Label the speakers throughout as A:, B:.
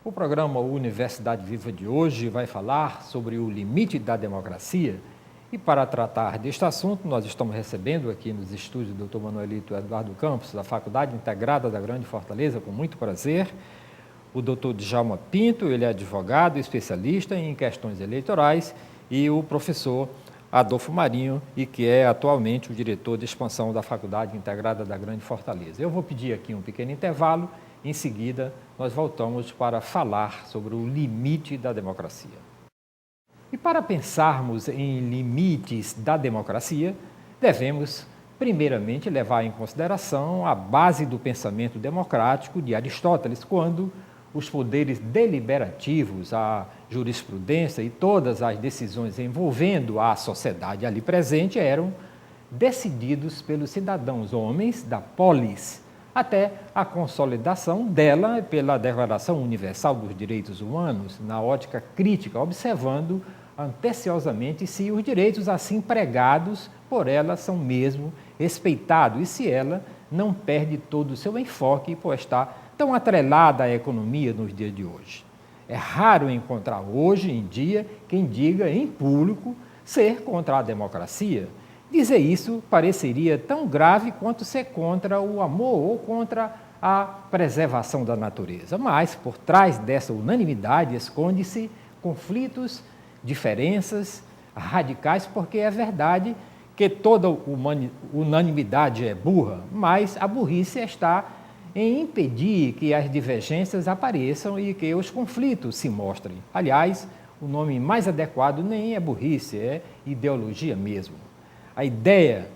A: O programa Universidade Viva de hoje vai falar sobre o limite da democracia. E para tratar deste assunto, nós estamos recebendo aqui nos estúdios do Dr. Manuelito Eduardo Campos, da Faculdade Integrada da Grande Fortaleza, com muito prazer, o Dr. Djalma Pinto, ele é advogado, especialista em questões eleitorais, e o professor Adolfo Marinho, e que é atualmente o diretor de expansão da Faculdade Integrada da Grande Fortaleza. Eu vou pedir aqui um pequeno intervalo, em seguida nós voltamos para falar sobre o limite da democracia. E para pensarmos em limites da democracia, devemos, primeiramente, levar em consideração a base do pensamento democrático de Aristóteles, quando os poderes deliberativos, a jurisprudência e todas as decisões envolvendo a sociedade ali presente eram decididos pelos cidadãos homens da polis, até a consolidação dela pela Declaração Universal dos Direitos Humanos, na ótica crítica, observando anteciosamente se os direitos assim pregados por ela são mesmo respeitados e se ela não perde todo o seu enfoque por estar tão atrelada à economia nos dias de hoje. É raro encontrar hoje em dia quem diga em público ser contra a democracia. Dizer isso pareceria tão grave quanto ser contra o amor ou contra a preservação da natureza. Mas, por trás dessa unanimidade, esconde-se conflitos, diferenças radicais, porque é verdade que toda unanimidade é burra, mas a burrice está em impedir que as divergências apareçam e que os conflitos se mostrem. Aliás, o nome mais adequado nem é burrice, é ideologia mesmo. A ideia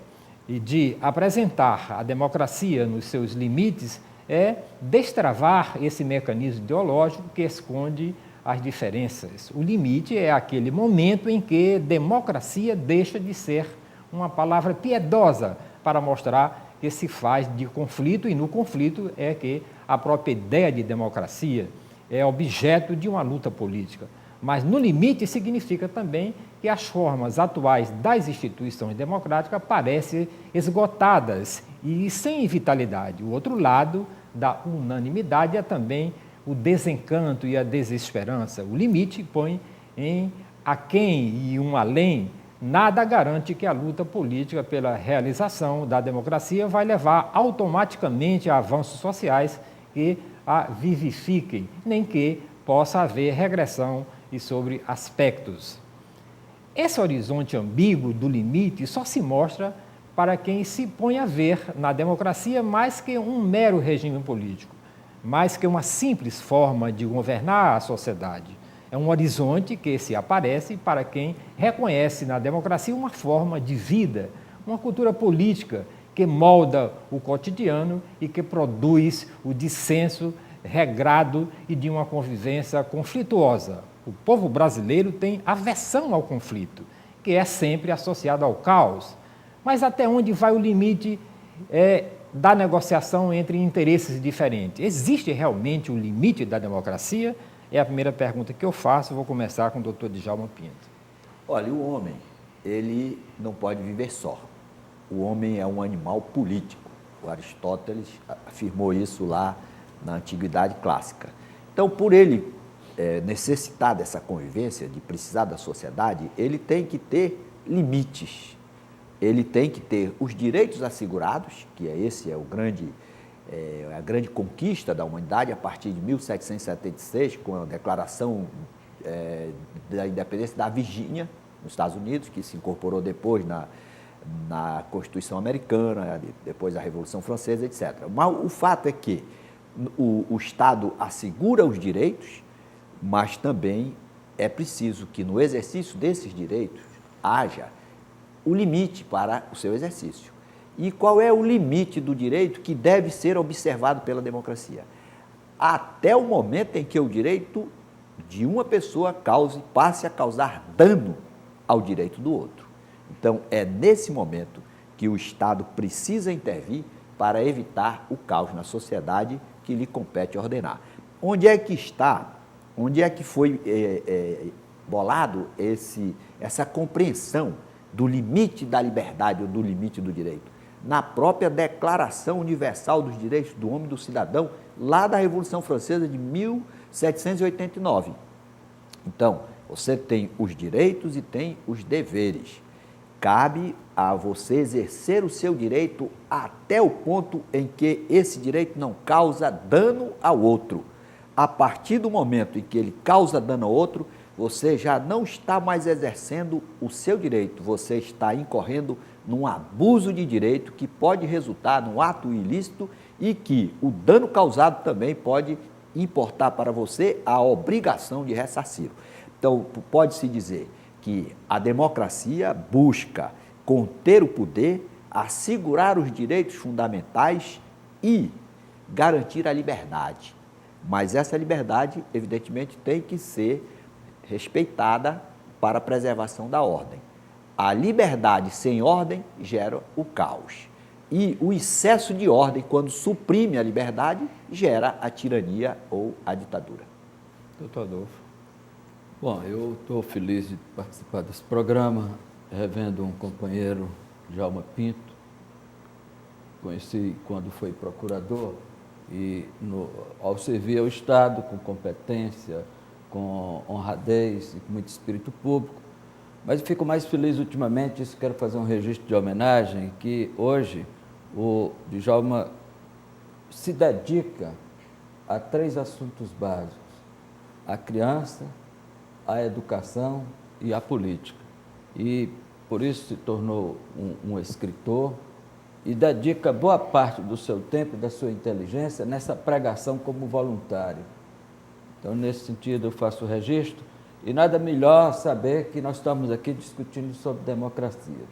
A: de apresentar a democracia nos seus limites é destravar esse mecanismo ideológico que esconde as diferenças. O limite é aquele momento em que democracia deixa de ser uma palavra piedosa para mostrar que se faz de conflito, e no conflito é que a própria ideia de democracia é objeto de uma luta política. Mas no limite significa também que as formas atuais das instituições democráticas parecem esgotadas e sem vitalidade. O outro lado da unanimidade é também o desencanto e a desesperança. O limite põe em aquém e um além. Nada garante que a luta política pela realização da democracia vai levar automaticamente a avanços sociais que a vivifiquem, nem que possa haver regressão e sobre aspectos. Esse horizonte ambíguo do limite só se mostra para quem se põe a ver na democracia mais que um mero regime político, mais que uma simples forma de governar a sociedade. É um horizonte que se aparece para quem reconhece na democracia uma forma de vida, uma cultura política que molda o cotidiano e que produz o dissenso regrado e de uma convivência conflituosa. O povo brasileiro tem aversão ao conflito, que é sempre associado ao caos. Mas até onde vai o limite da negociação entre interesses diferentes? Existe realmente o limite da democracia? É a primeira pergunta que eu faço. Vou começar com o Dr. Djalma Pinto.
B: Olha, o homem, ele não pode viver só. O homem é um animal político. O Aristóteles afirmou isso lá na Antiguidade Clássica. Então, por ele necessitar dessa convivência, de precisar da sociedade, ele tem que ter limites. Ele tem que ter os direitos assegurados, que esse é a grande conquista da humanidade a partir de 1776, com a Declaração da Independência da Virgínia, nos Estados Unidos, que se incorporou depois na Constituição Americana, depois da Revolução Francesa, etc. Mas o fato é que o Estado assegura os direitos, mas também é preciso que no exercício desses direitos haja o limite para o seu exercício. E qual é o limite do direito que deve ser observado pela democracia? Até o momento em que o direito de uma pessoa passe a causar dano ao direito do outro. Então, é nesse momento que o Estado precisa intervir para evitar o caos na sociedade que lhe compete ordenar. Onde é que está, onde é que foi bolado essa compreensão do limite da liberdade ou do limite do direito? na própria Declaração Universal dos Direitos do Homem e do Cidadão, lá da Revolução Francesa de 1789. Então, você tem os direitos e tem os deveres. Cabe a você exercer o seu direito até o ponto em que esse direito não causa dano ao outro. A partir do momento em que ele causa dano ao outro, você já não está mais exercendo o seu direito, você está incorrendo num abuso de direito que pode resultar num ato ilícito e que o dano causado também pode importar para você a obrigação de ressarcir. Então, pode-se dizer que a democracia busca conter o poder, assegurar os direitos fundamentais e garantir a liberdade. Mas essa liberdade, evidentemente, tem que ser respeitada para a preservação da ordem. A liberdade sem ordem gera o caos. E o excesso de ordem, quando suprime a liberdade, gera a tirania ou a ditadura.
A: Doutor Adolfo.
C: Bom, eu estou feliz de participar desse programa, revendo um companheiro, Djalma Pinto, conheci quando foi procurador e ao servir ao Estado com competência, com honradez e com muito espírito público. Mas eu fico mais feliz ultimamente, isso quero fazer um registro de homenagem, que hoje o Djalma se dedica a 3 assuntos básicos: a criança, a educação e a política. E por isso se tornou um escritor e dedica boa parte do seu tempo e da sua inteligência nessa pregação como voluntário. Então, nesse sentido, eu faço o registro e nada melhor saber que nós estamos aqui discutindo sobre democracia.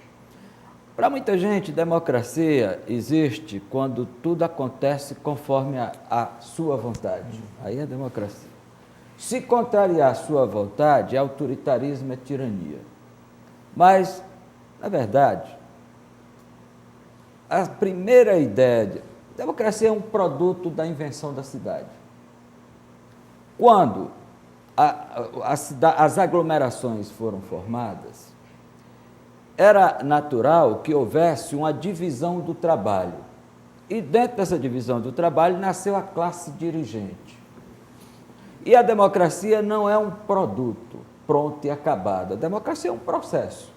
C: Para muita gente, democracia existe quando tudo acontece conforme a sua vontade. Aí é democracia. Se contrariar a sua vontade, é autoritarismo, é tirania. Mas, na verdade, a primeira ideia de democracia é um produto da invenção da cidade. Quando as aglomerações foram formadas, era natural que houvesse uma divisão do trabalho. E dentro dessa divisão do trabalho nasceu a classe dirigente. E a democracia não é um produto pronto e acabado. A democracia é um processo.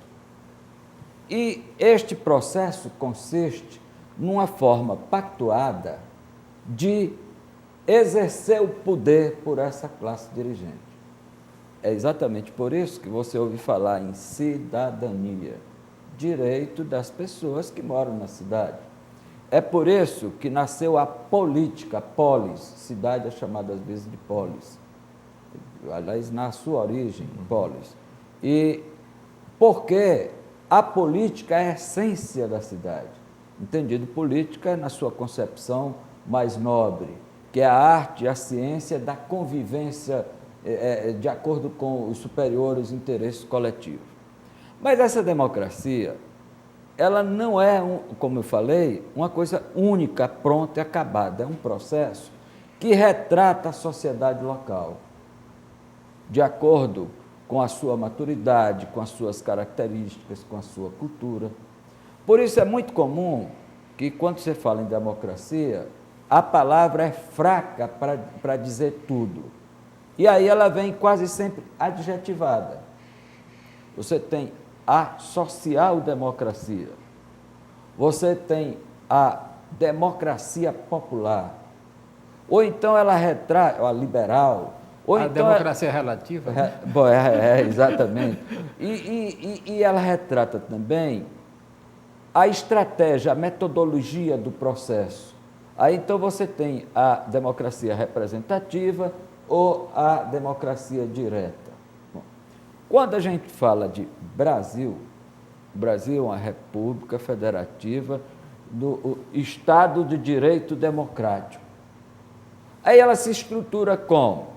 C: E este processo consiste numa forma pactuada de exercer o poder por essa classe dirigente. É exatamente por isso que você ouve falar em cidadania, direito das pessoas que moram na cidade. É por isso que nasceu a política, polis, cidade é chamada às vezes de polis. Aliás, na sua origem, polis. E porque a política é a essência da cidade. Entendido política na sua concepção mais nobre, que é a arte e a ciência da convivência de acordo com os superiores interesses coletivos. Mas essa democracia, ela não é, como eu falei, uma coisa única, pronta e acabada. É um processo que retrata a sociedade local, de acordo com a sua maturidade, com as suas características, com a sua cultura. Por isso é muito comum que, quando você fala em democracia, a palavra é fraca para dizer tudo. E aí ela vem quase sempre adjetivada. Você tem a social-democracia, você tem a democracia popular, ou então ela retrata a liberal, ou
A: a
C: então
A: democracia relativa.
C: Exatamente. E ela retrata também a estratégia, a metodologia do processo. Aí então você tem a democracia representativa ou a democracia direta. Bom, quando a gente fala de Brasil, o Brasil é uma república federativa do Estado de Direito Democrático. Aí ela se estrutura como?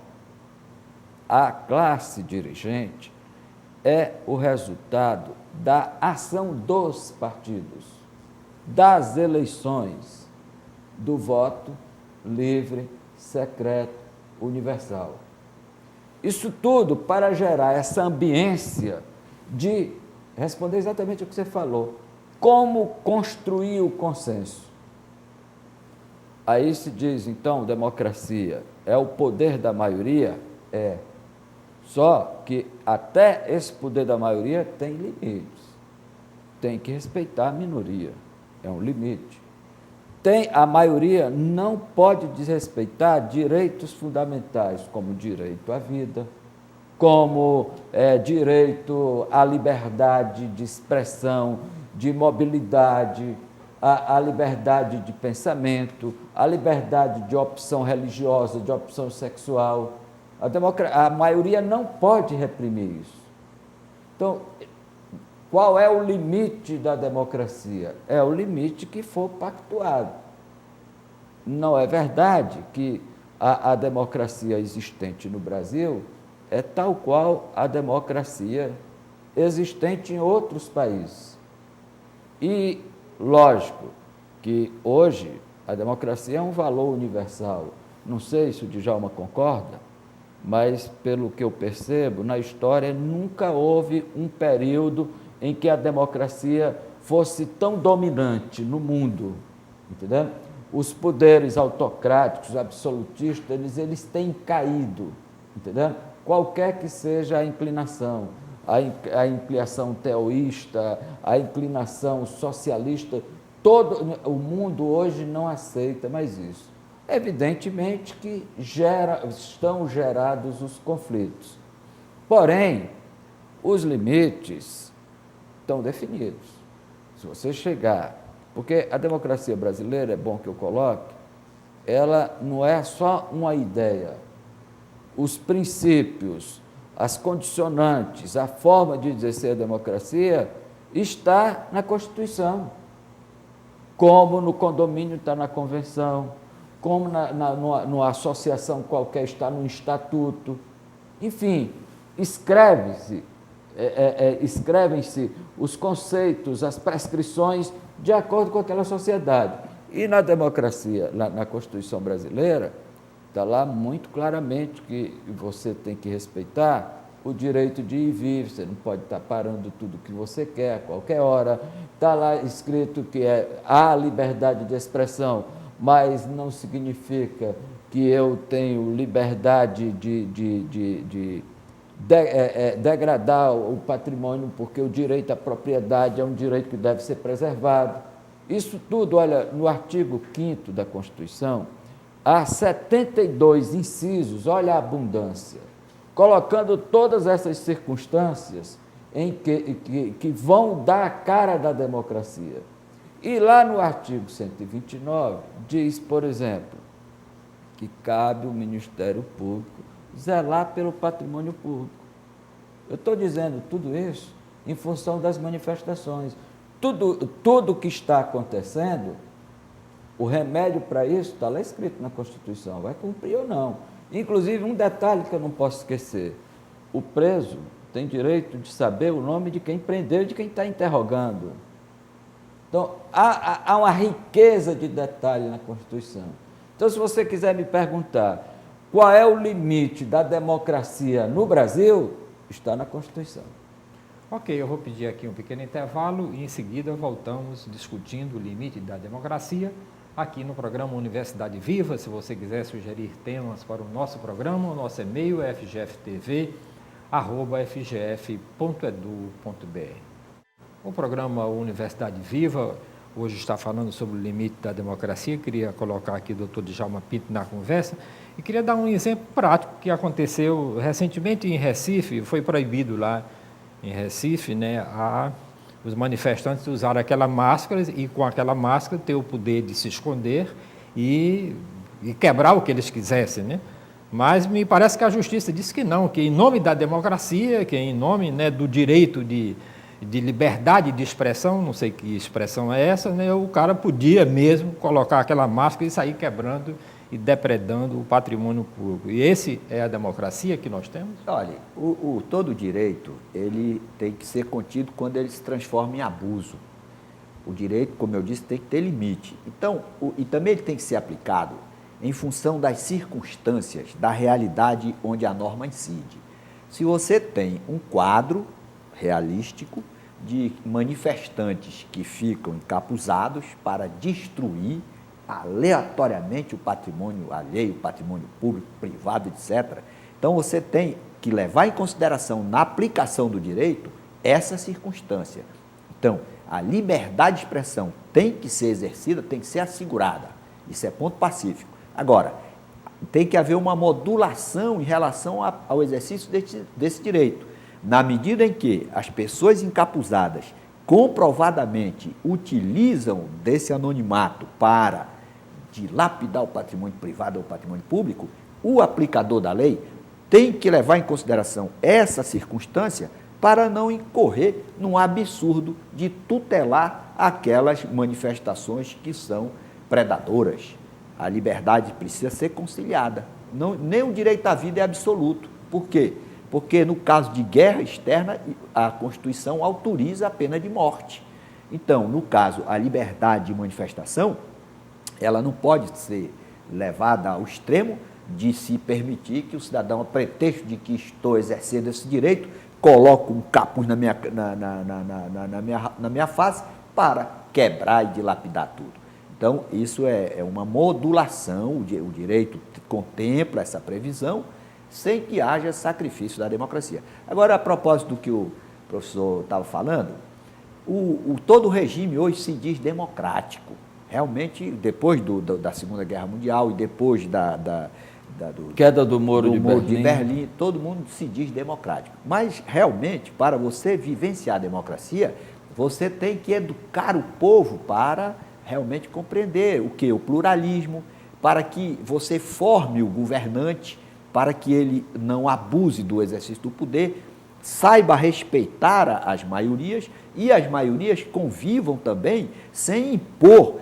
C: A classe dirigente é o resultado da ação dos partidos, das eleições, do voto livre, secreto, universal. Isso tudo para gerar essa ambiência de responder exatamente o que você falou. como construir o consenso? Aí se diz, então, democracia é o poder da maioria? É. Só que até esse poder da maioria tem limites. Tem que respeitar a minoria. É um limite. A maioria não pode desrespeitar direitos fundamentais, como direito à vida, como direito à liberdade de expressão, de mobilidade, a liberdade de pensamento, a liberdade de opção religiosa, de opção sexual. A maioria não pode reprimir isso. Então, qual é o limite da democracia? É o limite que for pactuado. Não é verdade que a democracia existente no Brasil é tal qual a democracia existente em outros países. E, lógico, que hoje a democracia é um valor universal. Não sei se o Djalma concorda, mas, pelo que eu percebo, na história nunca houve um período em que a democracia fosse tão dominante no mundo, entendeu? Os poderes autocráticos, absolutistas, eles têm caído, entendeu? Qualquer que seja a inclinação, a inclinação teoísta, a inclinação socialista, todo o mundo hoje não aceita mais isso. Evidentemente que estão gerados os conflitos. Porém, os limites estão definidos. Se você chegar... Porque a democracia brasileira, é bom que eu coloque, ela não é só uma ideia. Os princípios, as condicionantes, a forma de exercer a democracia está na Constituição, como no condomínio está na Convenção, como numa associação qualquer está no Estatuto. Enfim, escrevem-se os conceitos, as prescrições de acordo com aquela sociedade. E na democracia, na Constituição brasileira, está lá muito claramente que você tem que respeitar o direito de ir e vir, você não pode estar parando tudo que você quer a qualquer hora. Está lá escrito que há liberdade de expressão, mas não significa que eu tenho liberdade de degradar o patrimônio, porque o direito à propriedade é um direito que deve ser preservado. Isso tudo, olha, no artigo 5º da Constituição, há 72 incisos, olha a abundância, colocando todas essas circunstâncias em que vão dar a cara da democracia. E lá no artigo 129, diz, por exemplo, que cabe ao Ministério Público zelar pelo patrimônio público. Eu estou dizendo tudo isso em função das manifestações. Tudo que está acontecendo, o remédio para isso está lá escrito na Constituição, vai cumprir ou não. Inclusive, um detalhe que eu não posso esquecer, o preso tem direito de saber o nome de quem prendeu e de quem está interrogando. Então, há uma riqueza de detalhe na Constituição. Então, se você quiser me perguntar qual é o limite da democracia no Brasil, está na Constituição.
A: Ok, eu vou pedir aqui um pequeno intervalo e em seguida voltamos discutindo o limite da democracia aqui no programa Universidade Viva. Se você quiser sugerir temas para o nosso programa, o nosso e-mail é fgftv@fgf.edu.br. O programa Universidade Viva hoje está falando sobre o limite da democracia. Queria colocar aqui o doutor Djalma Pinto na conversa e queria dar um exemplo prático que aconteceu recentemente em Recife. Foi proibido lá em Recife, né, os manifestantes usaram aquela máscara e com aquela máscara ter o poder de se esconder e quebrar o que eles quisessem, né? Mas me parece que a justiça disse que não, que em nome da democracia, que em nome, né, do direito de liberdade de expressão, não sei que expressão é essa, né, o cara podia mesmo colocar aquela máscara e sair quebrando e depredando o patrimônio público. E esse é a democracia que nós temos?
B: Olha, todo direito, ele tem que ser contido quando ele se transforma em abuso. O direito, como eu disse, tem que ter limite. Então, e também ele tem que ser aplicado em função das circunstâncias, da realidade onde a norma incide. Se você tem um quadro realístico, de manifestantes que ficam encapuzados para destruir aleatoriamente o patrimônio alheio, o patrimônio público, privado, etc. Então, você tem que levar em consideração, na aplicação do direito, essa circunstância. Então, a liberdade de expressão tem que ser exercida, tem que ser assegurada. Isso é ponto pacífico. Agora, tem que haver uma modulação em relação ao exercício desse direito. Na medida em que as pessoas encapuzadas comprovadamente utilizam desse anonimato para dilapidar o patrimônio privado ou o patrimônio público, o aplicador da lei tem que levar em consideração essa circunstância para não incorrer num absurdo de tutelar aquelas manifestações que são predadoras. A liberdade precisa ser conciliada. Nem o direito à vida é absoluto. Por quê? Porque no caso de guerra externa, a Constituição autoriza a pena de morte. Então, no caso, a liberdade de manifestação, ela não pode ser levada ao extremo de se permitir que o cidadão, a pretexto de que estou exercendo esse direito, coloque um capuz na minha face para quebrar e dilapidar tudo. Então, isso é uma modulação, o direito contempla essa previsão, sem que haja sacrifício da democracia. Agora, a propósito do que o professor estava falando, todo o regime hoje se diz democrático. Realmente, depois da Segunda Guerra Mundial e depois do
C: queda do Muro de
B: Berlim, todo mundo se diz democrático. Mas, realmente, para você vivenciar a democracia, você tem que educar o povo para realmente compreender o pluralismo, para que você forme o governante, para que ele não abuse do exercício do poder, saiba respeitar as maiorias e as maiorias convivam também sem impor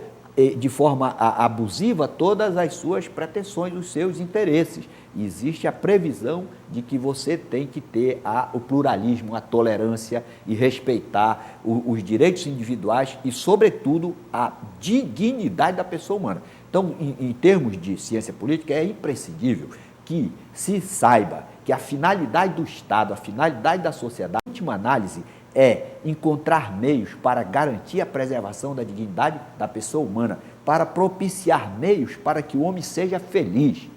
B: de forma abusiva todas as suas pretensões, os seus interesses. Existe a previsão de que você tem que ter o pluralismo, a tolerância e respeitar os direitos individuais e, sobretudo, a dignidade da pessoa humana. Então, em termos de ciência política, é imprescindível que se saiba que a finalidade do Estado, a finalidade da sociedade, em última análise, é encontrar meios para garantir a preservação da dignidade da pessoa humana, para propiciar meios para que o homem seja feliz.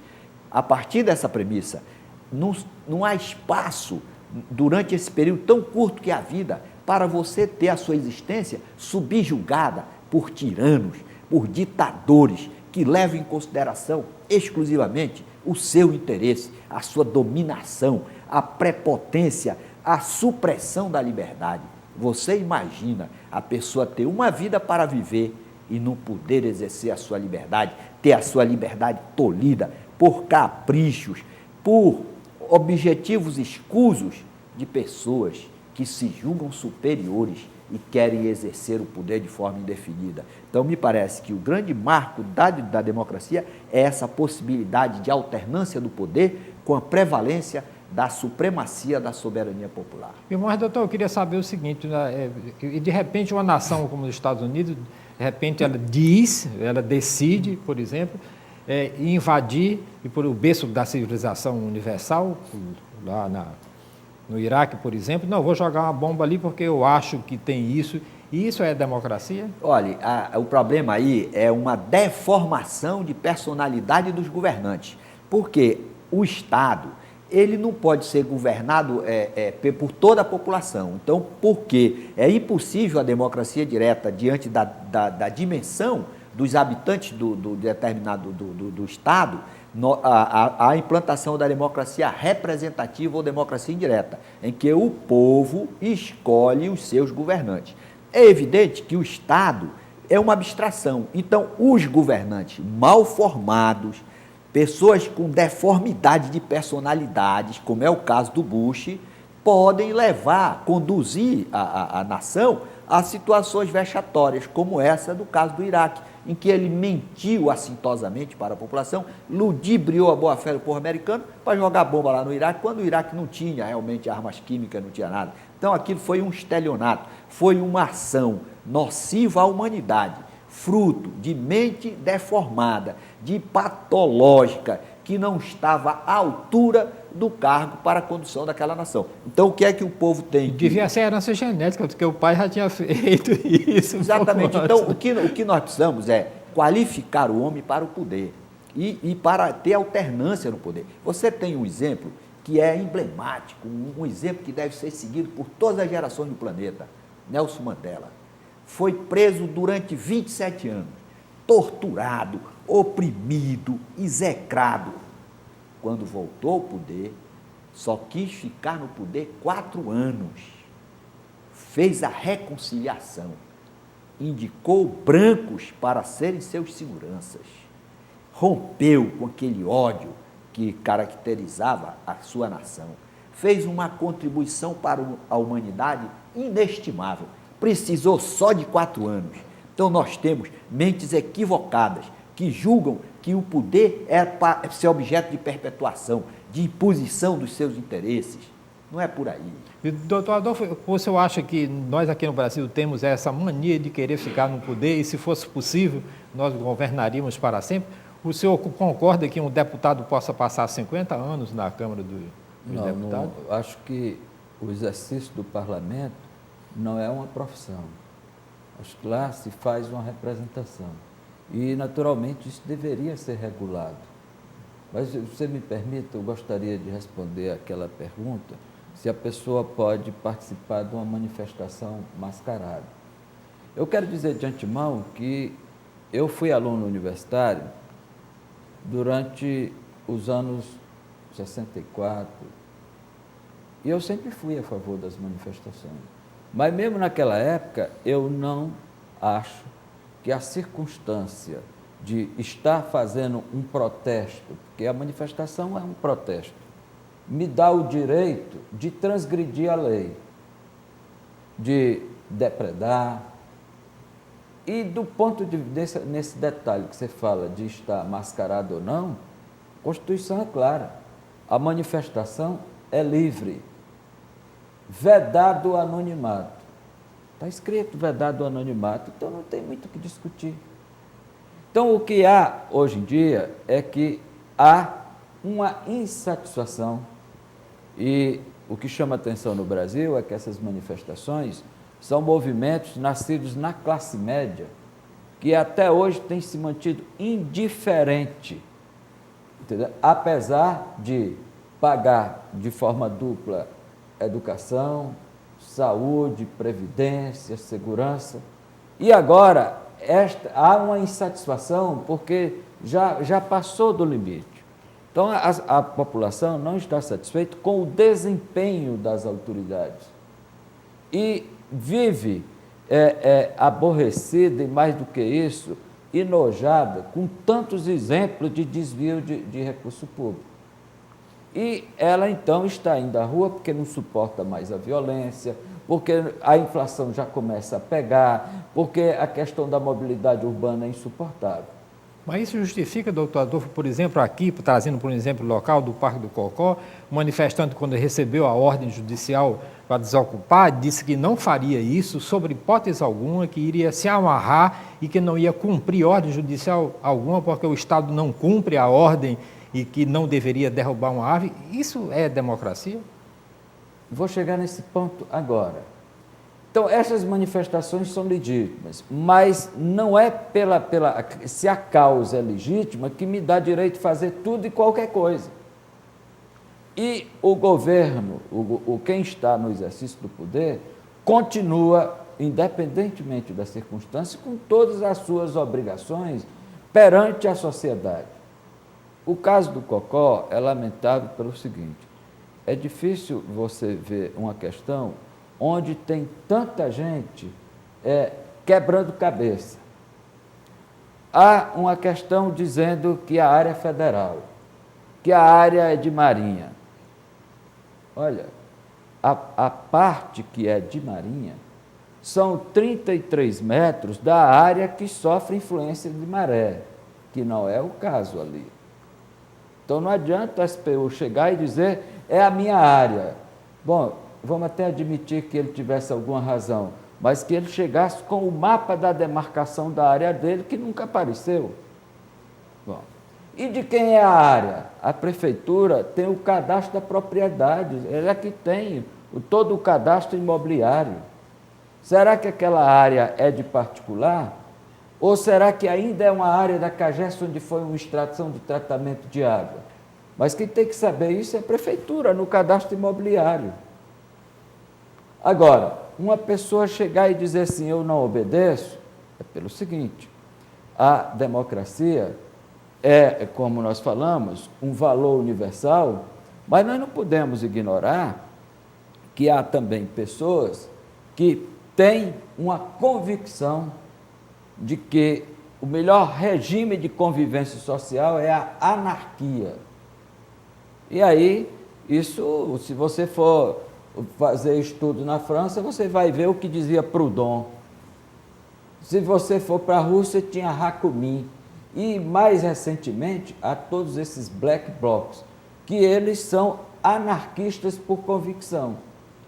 B: A partir dessa premissa, não há espaço, durante esse período tão curto que é a vida, para você ter a sua existência subjugada por tiranos, por ditadores, que levam em consideração exclusivamente o seu interesse, a sua dominação, a prepotência, a supressão da liberdade. Você imagina a pessoa ter uma vida para viver e não poder exercer a sua liberdade, ter a sua liberdade tolhida por caprichos, por objetivos escusos de pessoas que se julgam superiores e querem exercer o poder de forma indefinida. Então, me parece que o grande marco da democracia é essa possibilidade de alternância do poder com a prevalência da supremacia da soberania popular.
A: Mas, doutor, eu queria saber o seguinte, né? De repente uma nação como os Estados Unidos, de repente ela decide, por exemplo, invadir, e por o berço da civilização universal, lá no Iraque, por exemplo, não, vou jogar uma bomba ali porque eu acho que tem isso, e isso é democracia?
B: Olha, o problema aí é uma deformação de personalidade dos governantes, porque o Estado, ele não pode ser governado por toda a população. Então, porque é impossível a democracia direta diante da dimensão dos habitantes do determinado do Estado, a implantação da democracia representativa ou democracia indireta, em que o povo escolhe os seus governantes. É evidente que o Estado é uma abstração. Então, os governantes mal formados, pessoas com deformidade de personalidades, como é o caso do Bush, podem conduzir a nação a situações vexatórias, como essa do caso do Iraque, em que ele mentiu assintosamente para a população, ludibriou a boa-fé do povo americano para jogar bomba lá no Iraque, quando o Iraque não tinha realmente armas químicas, não tinha nada. Então, aquilo foi um estelionato, foi uma ação nociva à humanidade, fruto de mente deformada, de patológica, que não estava à altura do cargo para a condução daquela nação. Então, o que é que o povo tem?
A: Devia ser herança genética, porque o pai já tinha feito isso.
B: Exatamente. Então, o que nós precisamos é qualificar o homem para o poder e para ter alternância no poder. Você tem um exemplo que é emblemático, um exemplo que deve ser seguido por todas as gerações do planeta. Nelson Mandela foi preso durante 27 anos, torturado, oprimido, execrado. Quando voltou ao poder, só quis ficar no poder 4 anos. Fez a reconciliação, indicou brancos para serem seus seguranças, rompeu com aquele ódio que caracterizava a sua nação, fez uma contribuição para a humanidade inestimável, precisou só de 4 anos. Então nós temos mentes equivocadas que julgam que o poder é para ser objeto de perpetuação, de imposição dos seus interesses. Não é por aí.
A: E, doutor Adolfo, você acha que nós aqui no Brasil temos essa mania de querer ficar no poder e, se fosse possível, nós governaríamos para sempre? O senhor concorda que um deputado possa passar 50 anos na Câmara dos Deputados?
C: Não, acho que o exercício do parlamento não é uma profissão. Acho que lá se faz uma representação. E, naturalmente, isso deveria ser regulado. Mas, se você me permite, eu gostaria de responder aquela pergunta, se a pessoa pode participar de uma manifestação mascarada. Eu quero dizer de antemão que eu fui aluno universitário durante os anos 64, e eu sempre fui a favor das manifestações. Mas mesmo naquela época, eu não acho que a circunstância de estar fazendo um protesto, porque a manifestação é um protesto, me dá o direito de transgredir a lei, de depredar. E do ponto de vista, nesse detalhe que você fala de estar mascarado ou não, a Constituição é clara, a manifestação é livre, vedado o anonimato. Está escrito vedado o anonimato, então não tem muito o que discutir. Então, o que há hoje em dia é que há uma insatisfação, e o que chama atenção no Brasil é que essas manifestações são movimentos nascidos na classe média, que até hoje tem se mantido indiferente, entendeu? Apesar de pagar de forma dupla educação, saúde, previdência, segurança. E agora há uma insatisfação porque já passou do limite. Então, a população não está satisfeita com o desempenho das autoridades e vive aborrecida e, mais do que isso, enojada com tantos exemplos de desvio de recurso público. E ela, então, está indo à rua porque não suporta mais a violência, porque a inflação já começa a pegar, porque a questão da mobilidade urbana é insuportável.
A: Mas isso justifica, doutor Adolfo, por exemplo, aqui, trazendo por um exemplo local do Parque do Cocó, o manifestante, quando recebeu a ordem judicial para desocupar, disse que não faria isso, sob hipótese alguma, que iria se amarrar e que não ia cumprir ordem judicial alguma, porque o Estado não cumpre a ordem e que não deveria derrubar uma árvore. Isso é democracia?
C: Vou chegar nesse ponto agora. Então, essas manifestações são legítimas, mas não é se a causa é legítima que me dá direito de fazer tudo e qualquer coisa. E o governo, quem está no exercício do poder, continua, independentemente das circunstâncias, com todas as suas obrigações perante a sociedade. O caso do Cocó é lamentável pelo seguinte: é difícil você ver uma questão onde tem tanta gente quebrando cabeça. Há uma questão dizendo que a área é federal, que a área é de Marinha. Olha, a parte que é de Marinha são 33 metros da área que sofre influência de maré, que não é o caso ali. Então não adianta a SPU chegar e dizer, é a minha área. Bom, vamos até admitir que ele tivesse alguma razão, mas que ele chegasse com o mapa da demarcação da área dele, que nunca apareceu. Bom, E de quem é a área? A prefeitura tem o cadastro da propriedade, ela é que tem todo o cadastro imobiliário. Será que aquela área é de particular? Ou será que ainda é uma área da CAGES onde foi uma extração de tratamento de água? Mas quem tem que saber isso é a prefeitura, no cadastro imobiliário. Agora, uma pessoa chegar e dizer assim, eu não obedeço, é pelo seguinte, a democracia é, como nós falamos, um valor universal, mas nós não podemos ignorar que há também pessoas que têm uma convicção de que o melhor regime de convivência social é a anarquia. E aí, isso, se você for fazer estudo na França, você vai ver o que dizia Proudhon. Se você for para a Rússia, tinha Bakunin. E, mais recentemente, há todos esses black blocs, que eles são anarquistas por convicção.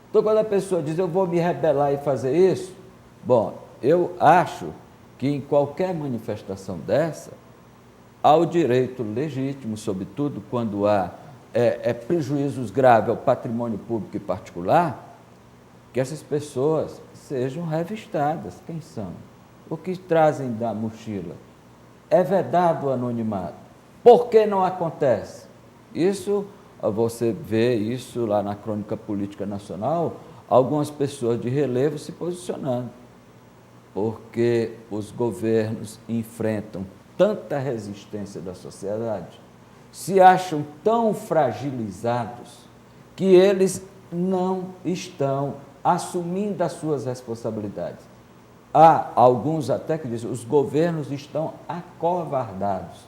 C: Então, quando a pessoa diz, eu vou me rebelar e fazer isso, bom, eu acho que em qualquer manifestação dessa, há o direito legítimo, sobretudo quando há prejuízos graves ao patrimônio público e particular, que essas pessoas sejam revistadas. Quem são? O que trazem da mochila? É vedado o anonimato. Por que não acontece? Isso, você vê isso lá na Crônica Política Nacional, algumas pessoas de relevo se posicionando, porque os governos enfrentam tanta resistência da sociedade, se acham tão fragilizados, que eles não estão assumindo as suas responsabilidades. Há alguns até que dizem, os governos estão acovardados,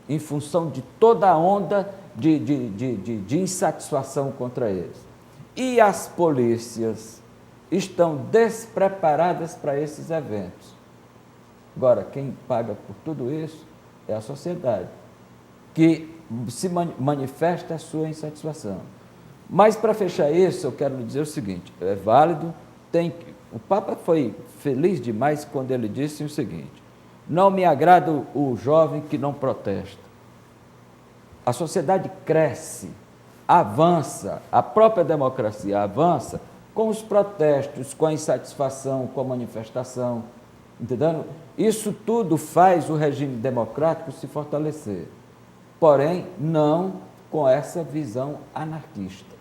C: em função de toda a onda de insatisfação contra eles. E as polícias estão despreparadas para esses eventos. Agora, quem paga por tudo isso é a sociedade, que se manifesta a sua insatisfação. Mas, para fechar isso, eu quero lhe dizer o seguinte, é válido, o Papa foi feliz demais quando ele disse o seguinte, não me agrada o jovem que não protesta. A sociedade cresce, avança, a própria democracia avança com os protestos, com a insatisfação, com a manifestação, entendeu? Isso tudo faz o regime democrático se fortalecer, porém não com essa visão anarquista.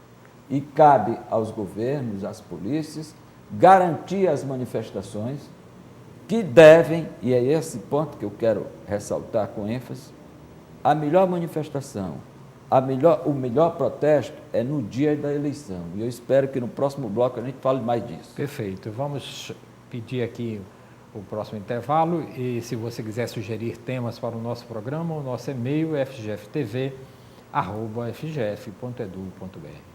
C: E cabe aos governos, às polícias, garantir as manifestações que devem, e é esse ponto que eu quero ressaltar com ênfase, a melhor manifestação, o melhor protesto é no dia da eleição. E eu espero que no próximo bloco a gente fale mais disso.
A: Perfeito. Vamos pedir aqui o próximo intervalo e se você quiser sugerir temas para o nosso programa, o nosso e-mail é fgftv@fgf.edu.br.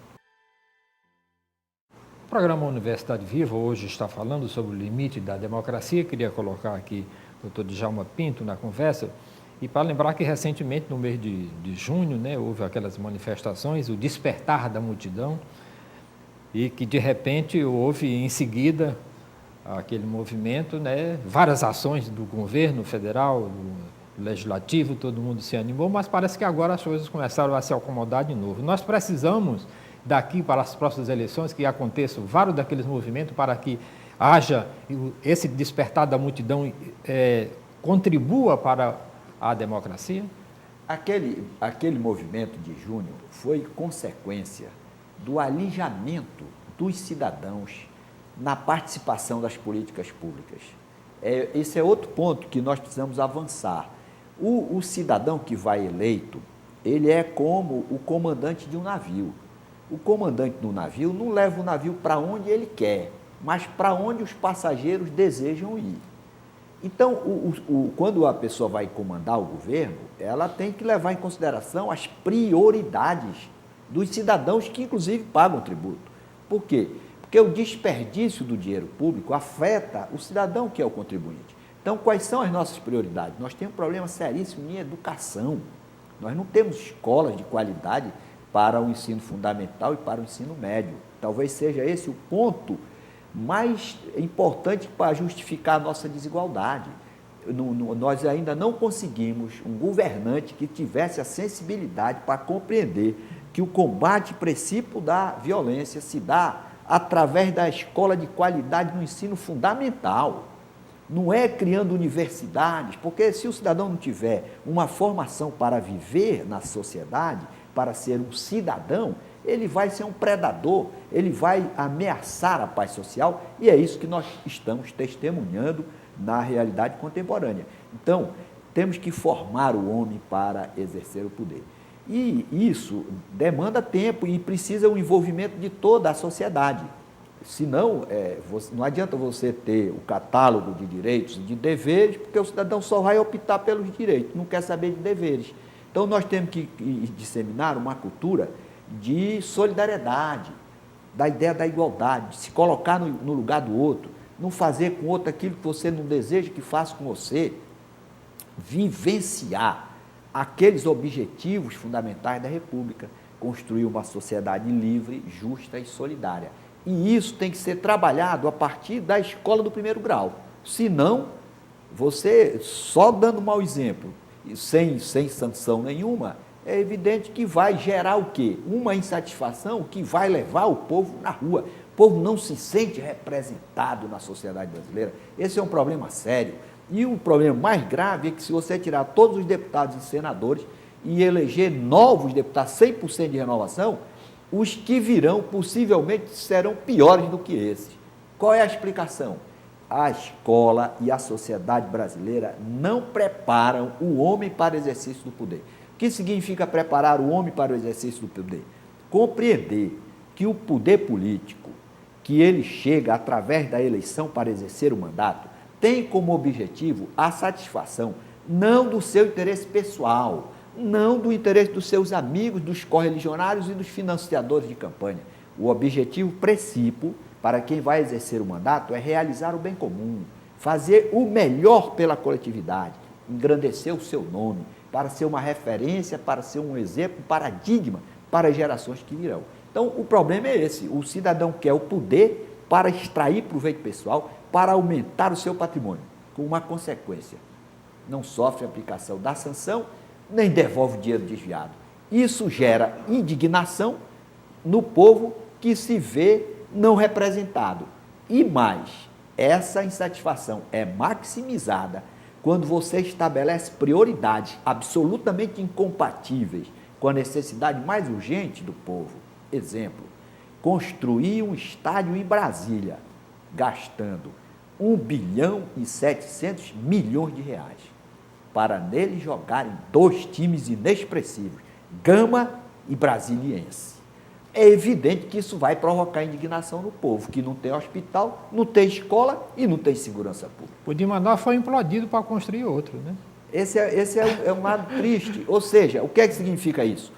A: O programa Universidade Viva hoje está falando sobre o limite da democracia. Queria colocar aqui o Dr. Djalma Pinto na conversa e para lembrar que recentemente, no mês de junho, né, houve aquelas manifestações, o despertar da multidão e que de repente houve em seguida aquele movimento, né, várias ações do governo federal, do legislativo, todo mundo se animou, mas parece que agora as coisas começaram a se acomodar de novo. Nós precisamos daqui para as próximas eleições, que aconteçam vários daqueles movimentos para que haja esse despertar da multidão, contribua para a democracia?
B: Aquele movimento de junho foi consequência do alijamento dos cidadãos na participação das políticas públicas. Esse é outro ponto que nós precisamos avançar. O cidadão que vai eleito, ele é como o comandante de um navio. O comandante do navio não leva o navio para onde ele quer, mas para onde os passageiros desejam ir. Então, quando a pessoa vai comandar o governo, ela tem que levar em consideração as prioridades dos cidadãos que, inclusive, pagam tributo. Por quê? Porque o desperdício do dinheiro público afeta o cidadão que é o contribuinte. Então, quais são as nossas prioridades? Nós temos um problema seríssimo em educação. Nós não temos escolas de qualidade para o ensino fundamental e para o ensino médio. Talvez seja esse o ponto mais importante para justificar a nossa desigualdade. nós ainda não conseguimos um governante que tivesse a sensibilidade para compreender que o combate princípio da violência se dá através da escola de qualidade no ensino fundamental. Não é criando universidades, porque se o cidadão não tiver uma formação para viver na sociedade, para ser um cidadão, ele vai ser um predador, ele vai ameaçar a paz social, e é isso que nós estamos testemunhando na realidade contemporânea. Então, temos que formar o homem para exercer o poder. E isso demanda tempo e precisa o envolvimento de toda a sociedade. Senão, não adianta você ter o catálogo de direitos e de deveres, porque o cidadão só vai optar pelos direitos, não quer saber de deveres. Então, nós temos que disseminar uma cultura de solidariedade, da ideia da igualdade, de se colocar no lugar do outro, não fazer com o outro aquilo que você não deseja que faça com você, vivenciar aqueles objetivos fundamentais da República, construir uma sociedade livre, justa e solidária. E isso tem que ser trabalhado a partir da escola do primeiro grau. Senão, você, só dando mau exemplo, sem sanção nenhuma, é evidente que vai gerar o quê? Uma insatisfação que vai levar o povo na rua. O povo não se sente representado na sociedade brasileira. Esse é um problema sério. E o problema mais grave é que se você tirar todos os deputados e senadores e eleger novos deputados, 100% de renovação, os que virão possivelmente serão piores do que esses. Qual é a explicação? A escola e a sociedade brasileira não preparam o homem para o exercício do poder. O que significa preparar o homem para o exercício do poder? Compreender que o poder político, que ele chega através da eleição para exercer o mandato, tem como objetivo a satisfação não do seu interesse pessoal, não do interesse dos seus amigos, dos correligionários e dos financiadores de campanha. O objetivo princípio para quem vai exercer o mandato é realizar o bem comum, fazer o melhor pela coletividade, engrandecer o seu nome, para ser uma referência, para ser um exemplo, um paradigma para as gerações que virão. Então, o problema é esse, o cidadão quer o poder para extrair proveito pessoal, para aumentar o seu patrimônio, com uma consequência. Não sofre a aplicação da sanção, nem devolve o dinheiro desviado. Isso gera indignação no povo que se vê não representado. E mais, essa insatisfação é maximizada quando você estabelece prioridades absolutamente incompatíveis com a necessidade mais urgente do povo. Exemplo, construir um estádio em Brasília, gastando 1 bilhão e 700 milhões de reais, para nele jogarem 2 times inexpressivos, Gama e Brasiliense. É evidente que isso vai provocar indignação no povo, que não tem hospital, não tem escola e não tem segurança pública.
A: O de Manaus foi implodido para construir outro, né?
B: Esse é um lado triste. Ou seja, o que é que significa isso?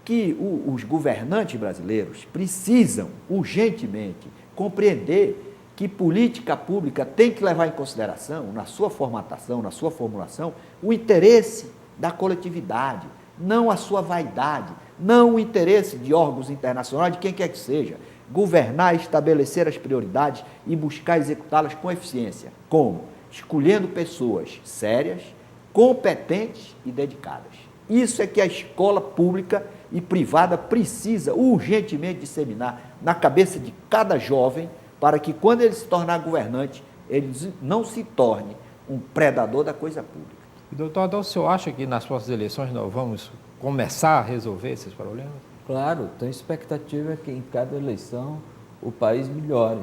B: Que os governantes brasileiros precisam urgentemente compreender que política pública tem que levar em consideração, na sua formatação, na sua formulação, o interesse da coletividade, não a sua vaidade, não o interesse de órgãos internacionais, de quem quer que seja. Governar, estabelecer as prioridades e buscar executá-las com eficiência. Como? Escolhendo pessoas sérias, competentes e dedicadas. Isso é que a escola pública e privada precisa urgentemente disseminar na cabeça de cada jovem, para que quando ele se tornar governante, ele não se torne um predador da coisa pública.
A: Doutor Adolfo, o senhor acha que nas próximas eleições nós vamos começar a resolver esses problemas?
C: Claro, tem expectativa que em cada eleição o país melhore.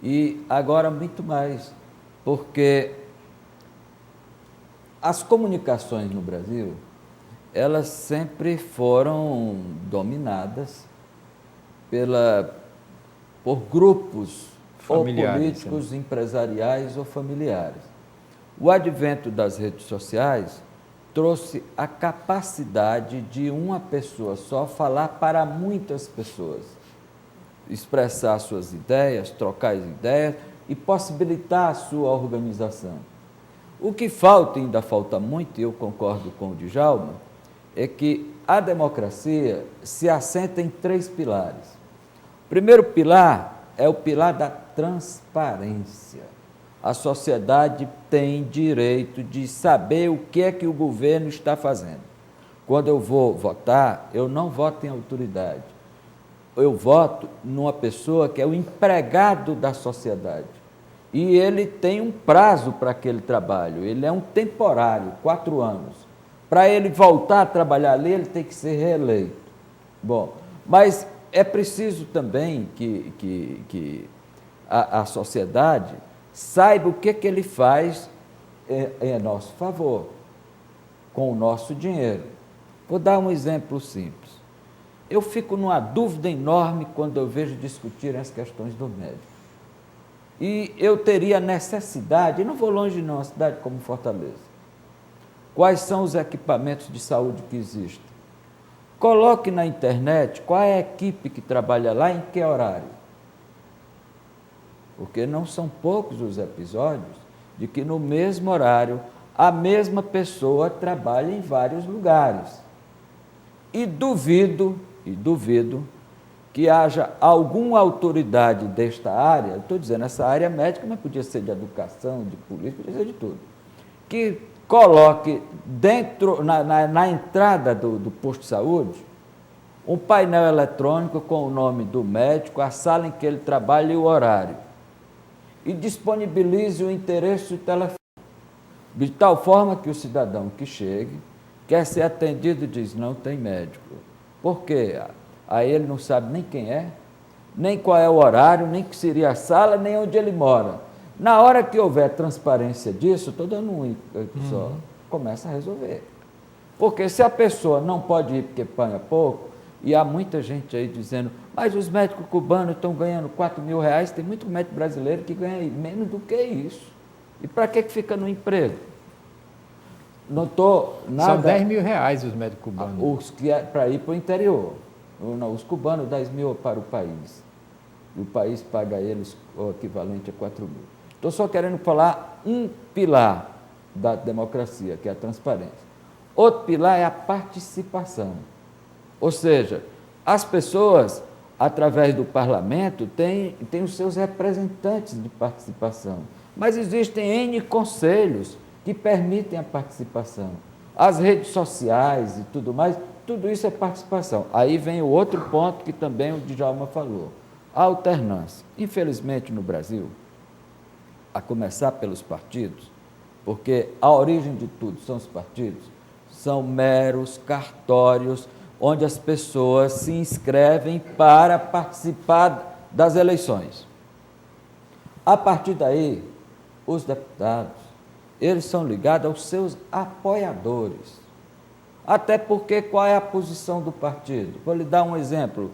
C: E agora muito mais, porque as comunicações no Brasil, elas sempre foram dominadas por grupos familiares, ou políticos, sim, empresariais ou familiares. O advento das redes sociais trouxe a capacidade de uma pessoa só falar para muitas pessoas, expressar suas ideias, trocar as ideias e possibilitar a sua organização. O que falta, ainda falta muito, e eu concordo com o Djalma, é que a democracia se assenta em 3 pilares. O primeiro pilar é o pilar da transparência. A sociedade tem direito de saber o que é que o governo está fazendo. Quando eu vou votar, eu não voto em autoridade. Eu voto numa pessoa que é o empregado da sociedade. E ele tem um prazo para aquele trabalho, ele é um temporário, 4 anos. Para ele voltar a trabalhar ali, ele tem que ser reeleito. Bom, mas é preciso também que a sociedade saiba o que ele faz em nosso favor, com o nosso dinheiro. Vou dar um exemplo simples. Eu fico numa dúvida enorme quando eu vejo discutirem as questões do médico. E eu teria necessidade, e não vou longe não, uma cidade como Fortaleza. Quais são os equipamentos de saúde que existem? Coloque na internet qual é a equipe que trabalha lá, em que horário. Porque não são poucos os episódios de que no mesmo horário a mesma pessoa trabalha em vários lugares. E duvido que haja alguma autoridade desta área, estou dizendo essa área médica, mas podia ser de educação, de política, podia ser de tudo, que coloque dentro, na entrada do posto de saúde, um painel eletrônico com o nome do médico, a sala em que ele trabalha e o horário. E disponibilize o endereço de telefone, de tal forma que o cidadão que chegue, quer ser atendido e diz, não tem médico. Por quê? Aí ele não sabe nem quem é, nem qual é o horário, nem que seria a sala, nem onde ele mora. Na hora que houver transparência disso, estou dando um só, começa a resolver. Porque se a pessoa não pode ir porque paga pouco, e há muita gente aí dizendo, mas os médicos cubanos estão ganhando R$4.000, tem muito médico brasileiro que ganha menos do que isso. E para que fica no emprego? Não estou nada...
A: São R$10.000 os médicos cubanos.
C: Os que é para ir para o interior. Não, os cubanos, 10 mil para o país. E o país paga a eles o equivalente a 4 mil. Estou só querendo falar um pilar da democracia, que é a transparência. Outro pilar é a participação. Ou seja, as pessoas, através do parlamento, têm os seus representantes de participação. Mas existem N conselhos que permitem a participação. As redes sociais e tudo mais, tudo isso é participação. Aí vem o outro ponto que também o Djalma falou, a alternância. Infelizmente no Brasil, a começar pelos partidos, porque a origem de tudo são os partidos, são meros cartórios onde as pessoas se inscrevem para participar das eleições. A partir daí, os deputados, eles são ligados aos seus apoiadores. Até porque qual é a posição do partido? Vou lhe dar um exemplo.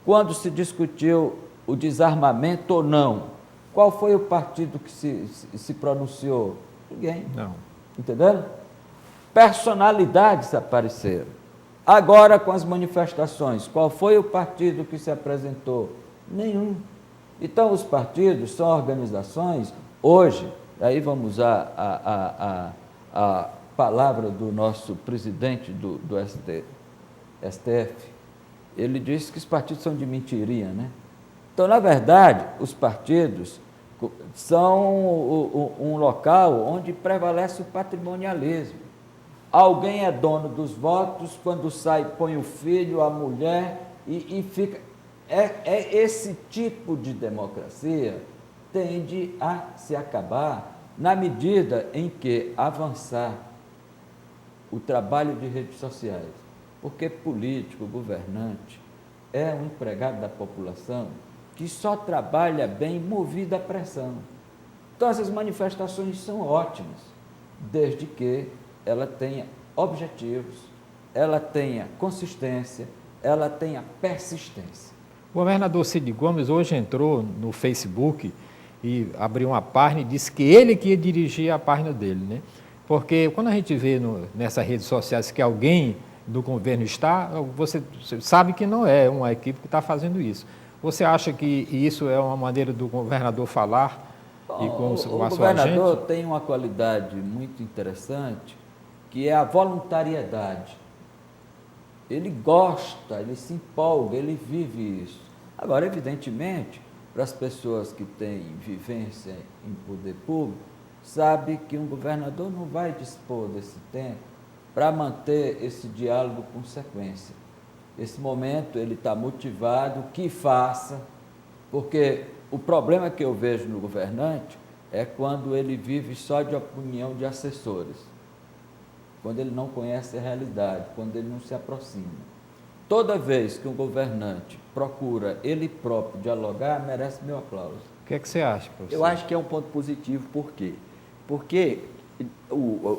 C: Quando se discutiu o desarmamento ou não, qual foi o partido que se pronunciou? Ninguém.
A: Não.
C: Entendeu? Personalidades apareceram. Agora, com as manifestações, qual foi o partido que se apresentou? Nenhum. Então, os partidos são organizações, hoje, aí vamos usar a palavra do nosso presidente do STF, ele disse que os partidos são de mentiria, né? Então, na verdade, os partidos são um local onde prevalece o patrimonialismo. Alguém é dono dos votos, quando sai põe o filho, a mulher e fica... esse tipo de democracia tende a se acabar na medida em que avançar o trabalho de redes sociais, porque político, governante, é um empregado da população que só trabalha bem movido à pressão. Então, essas manifestações são ótimas, desde que ela tenha objetivos, ela tenha consistência, ela tenha persistência.
A: O governador Cid Gomes hoje entrou no Facebook e abriu uma página e disse que ele que ia dirigir a página dele, né? Porque quando a gente vê nessas redes sociais que alguém do governo está, você sabe que não é uma equipe que está fazendo isso. Você acha que isso é uma maneira do governador falar e com a sua agente? O
C: governador tem uma qualidade muito interessante, que é a voluntariedade. Ele gosta, ele se empolga, ele vive isso. Agora, evidentemente, para as pessoas que têm vivência em poder público, sabe que um governador não vai dispor desse tempo para manter esse diálogo com sequência. Esse momento ele está motivado, que faça, porque o problema que eu vejo no governante é quando ele vive só de opinião de assessores, quando ele não conhece a realidade, quando ele não se aproxima. Toda vez que um governante procura ele próprio dialogar, merece meu aplauso.
A: O que é que você acha, professor?
B: Eu acho que é um ponto positivo, por quê? Porque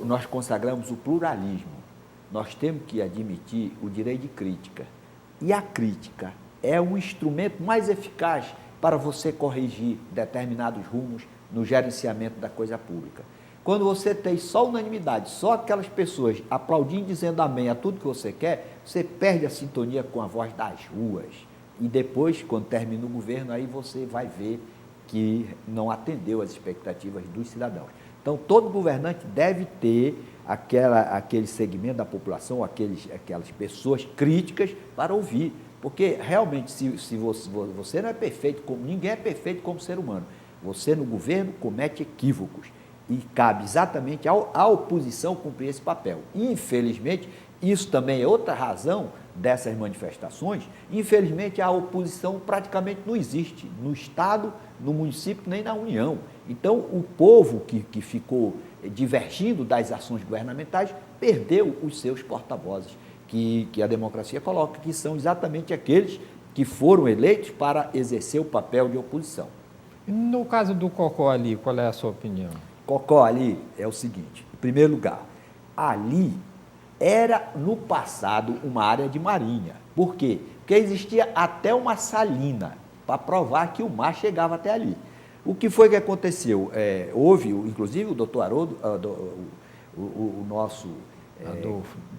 B: nós consagramos o pluralismo, nós temos que admitir o direito de crítica. E a crítica é um instrumento mais eficaz para você corrigir determinados rumos no gerenciamento da coisa pública. Quando você tem só unanimidade, só aquelas pessoas aplaudindo, dizendo amém a tudo que você quer, você perde a sintonia com a voz das ruas. E depois, quando termina o governo, aí você vai ver que não atendeu às expectativas dos cidadãos. Então, todo governante deve ter aquele segmento da população, aquelas pessoas críticas para ouvir. Porque, realmente, se você não é perfeito, ninguém é perfeito como ser humano. Você, no governo, comete equívocos. E cabe exatamente à oposição cumprir esse papel. Infelizmente, isso também é outra razão dessas manifestações. Infelizmente, a oposição praticamente não existe no Estado, no município, nem na União. Então, o povo que ficou divergindo das ações governamentais perdeu os seus porta-vozes, que a democracia coloca, que são exatamente aqueles que foram eleitos para exercer o papel de oposição.
A: No caso do Cocó ali, qual é a sua opinião?
B: Cocó ali é o seguinte, em primeiro lugar, ali era no passado uma área de marinha. Por quê? Porque existia até uma salina para provar que o mar chegava até ali. O que foi que aconteceu? Houve, inclusive, o doutor Haroldo, o nosso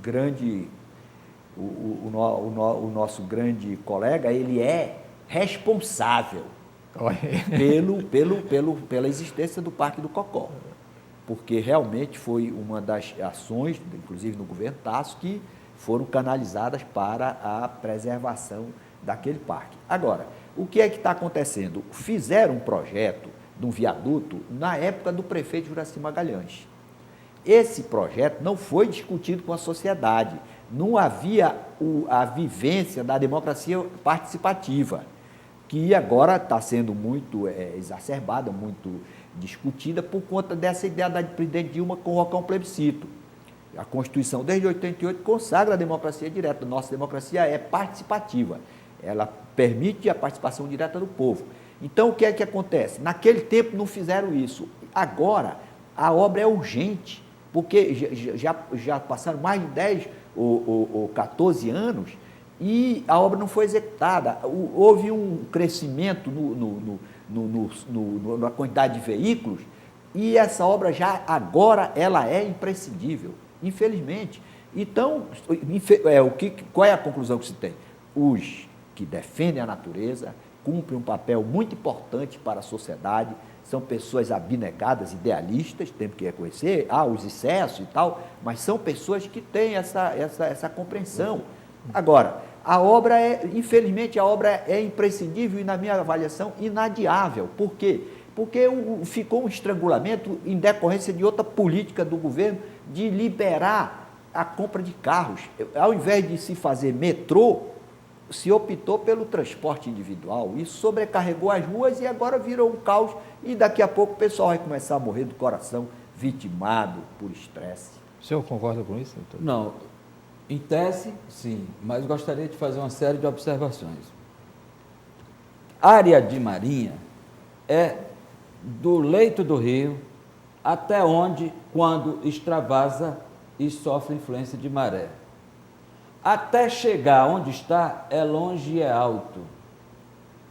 B: grande, o nosso grande colega, ele é responsável pela existência do Parque do Cocó, porque realmente foi uma das ações, inclusive no governo Tasso, que foram canalizadas para a preservação daquele parque. Agora, o que é que está acontecendo? Fizeram um projeto de um viaduto na época do prefeito Juracy Magalhães. Esse projeto não foi discutido com a sociedade, não havia a vivência da democracia participativa, que agora está sendo muito exacerbada, muito discutida por conta dessa ideia da presidente Dilma convocar um plebiscito. A Constituição, desde 88, consagra a democracia direta. Nossa democracia é participativa, ela permite a participação direta do povo. Então, o que é que acontece? Naquele tempo não fizeram isso. Agora, a obra é urgente, porque já passaram mais de 10 ou 14 anos e a obra não foi executada. Houve um crescimento na quantidade de veículos e essa obra agora ela é imprescindível, infelizmente. Então, qual é a conclusão que se tem? Os que defendem a natureza cumprem um papel muito importante para a sociedade, são pessoas abnegadas, idealistas, temos que reconhecer, os excessos e tal, mas são pessoas que têm essa compreensão. Agora, infelizmente, a obra é imprescindível e, na minha avaliação, inadiável. Por quê? Porque ficou um estrangulamento em decorrência de outra política do governo de liberar a compra de carros. Ao invés de se fazer metrô, se optou pelo transporte individual. Isso sobrecarregou as ruas e agora virou um caos e daqui a pouco o pessoal vai começar a morrer do coração, vitimado por estresse.
A: O senhor concorda com isso, doutor?
C: Não. Em tese, sim, mas gostaria de fazer uma série de observações. A área de marinha é do leito do rio até onde, quando extravasa e sofre influência de maré. Até chegar onde está, é longe e é alto.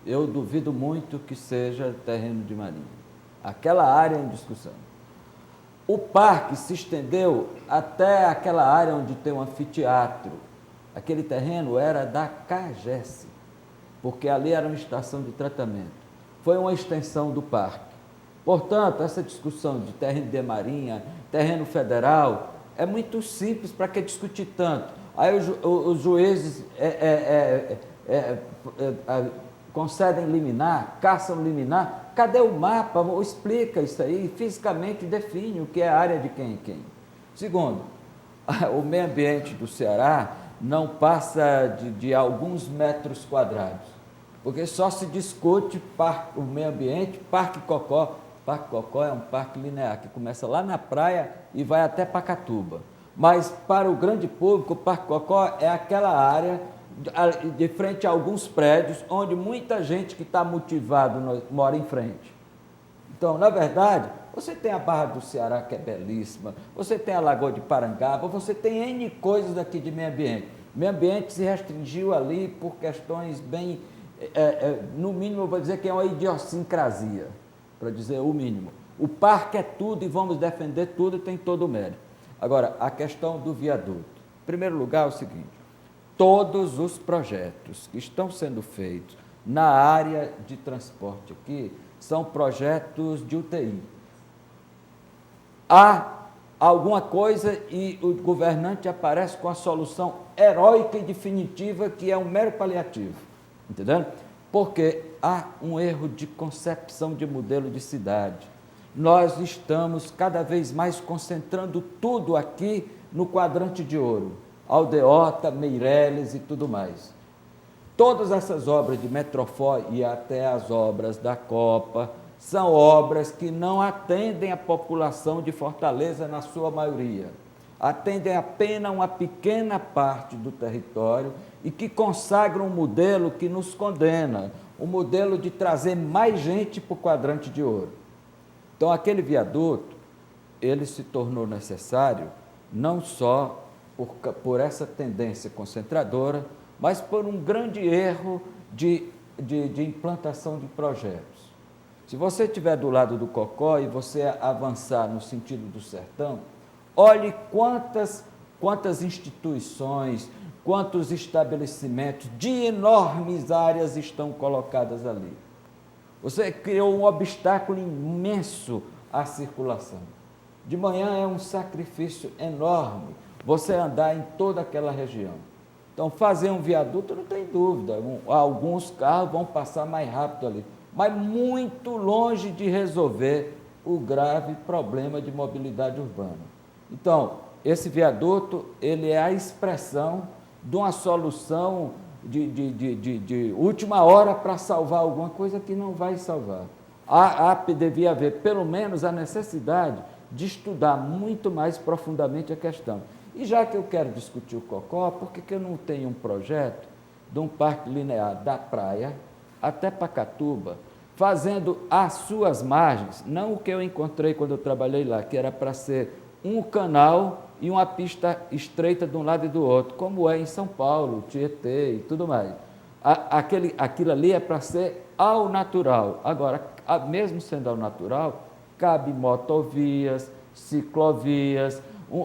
C: Eu duvido muito que seja terreno de marinha. Aquela área em discussão. O parque se estendeu até aquela área onde tem um anfiteatro. Aquele terreno era da CAGES, porque ali era uma estação de tratamento. Foi uma extensão do parque. Portanto, essa discussão de terreno de marinha, terreno federal, é muito simples, para que discutir tanto? Aí os juízes concedem liminar, caçam liminar. Cadê o mapa? Explica isso aí, fisicamente define o que é a área de quem e quem. Segundo, o meio ambiente do Ceará não passa de alguns metros quadrados, porque só se discute o meio ambiente, Parque Cocó. Parque Cocó é um parque linear que começa lá na praia e vai até Pacatuba. Mas para o grande público, o Parque Cocó é aquela área de frente a alguns prédios onde muita gente que está motivado mora em frente. Então, na verdade, você tem a Barra do Ceará, que é belíssima, você tem a Lagoa de Parangaba, você tem N coisas aqui de meio ambiente. O meio ambiente se restringiu ali por questões bem, no mínimo, eu vou dizer que é uma idiosincrasia, para dizer o mínimo. O parque é tudo e vamos defender tudo e tem todo o mérito. Agora, a questão do viaduto. Em primeiro lugar, é o seguinte: todos os projetos que estão sendo feitos na área de transporte aqui são projetos de UTI. Há alguma coisa e o governante aparece com a solução heróica e definitiva que é um mero paliativo, entendeu? Porque há um erro de concepção de modelo de cidade. Nós estamos cada vez mais concentrando tudo aqui no quadrante de ouro, Aldeota, Meireles e tudo mais. Todas essas obras de Metrofó e até as obras da Copa são obras que não atendem a população de Fortaleza na sua maioria. Atendem apenas uma pequena parte do território e que consagram um modelo que nos condena, o modelo de trazer mais gente para o quadrante de ouro. Então, aquele viaduto, ele se tornou necessário não só por essa tendência concentradora, mas por um grande erro de implantação de projetos. Se você estiver do lado do Cocó e você avançar no sentido do sertão, olhe quantas instituições, quantos estabelecimentos de enormes áreas estão colocadas ali. Você criou um obstáculo imenso à circulação. De manhã é um sacrifício enorme você andar em toda aquela região. Então, fazer um viaduto, não tem dúvida, alguns carros vão passar mais rápido ali, mas muito longe de resolver o grave problema de mobilidade urbana. Então, esse viaduto, ele é a expressão de uma solução de última hora para salvar alguma coisa que não vai salvar. Devia haver, pelo menos, a necessidade de estudar muito mais profundamente a questão. E já que eu quero discutir o Cocó, por que eu não tenho um projeto de um parque linear da praia até Pacatuba, fazendo as suas margens, não o que eu encontrei quando eu trabalhei lá, que era para ser um canal e uma pista estreita de um lado e do outro, como é em São Paulo, Tietê e tudo mais. Aquilo ali é para ser ao natural. Agora, mesmo sendo ao natural, cabe motovias, ciclovias,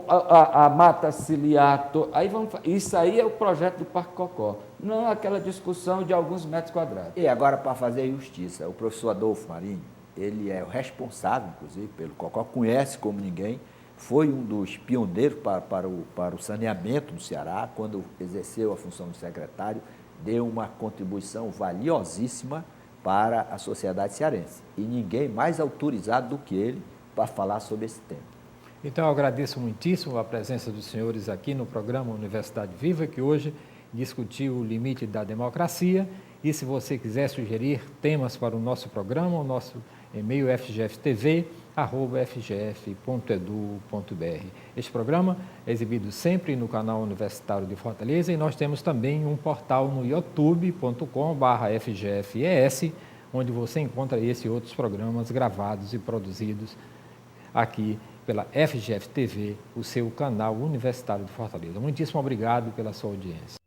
C: a mata ciliato, isso aí é o projeto do Parque Cocó, não aquela discussão de alguns metros quadrados.
B: E agora, para fazer justiça, o professor Adolfo Marinho, ele é o responsável, inclusive, pelo Cocó, conhece como ninguém, foi um dos pioneiros para o saneamento do Ceará, quando exerceu a função de secretário, deu uma contribuição valiosíssima para a sociedade cearense. E ninguém mais autorizado do que ele para falar sobre esse tema.
A: Então, eu agradeço muitíssimo a presença dos senhores aqui no programa Universidade Viva, que hoje discutiu o limite da democracia. E se você quiser sugerir temas para o nosso programa, o nosso e-mail é fgftv@fgf.edu.br. Este programa é exibido sempre no canal Universitário de Fortaleza e nós temos também um portal no youtube.com/fgfes, onde você encontra esse e outros programas gravados e produzidos aqui pela FGF TV, o seu canal Universitário de Fortaleza. Muitíssimo obrigado pela sua audiência.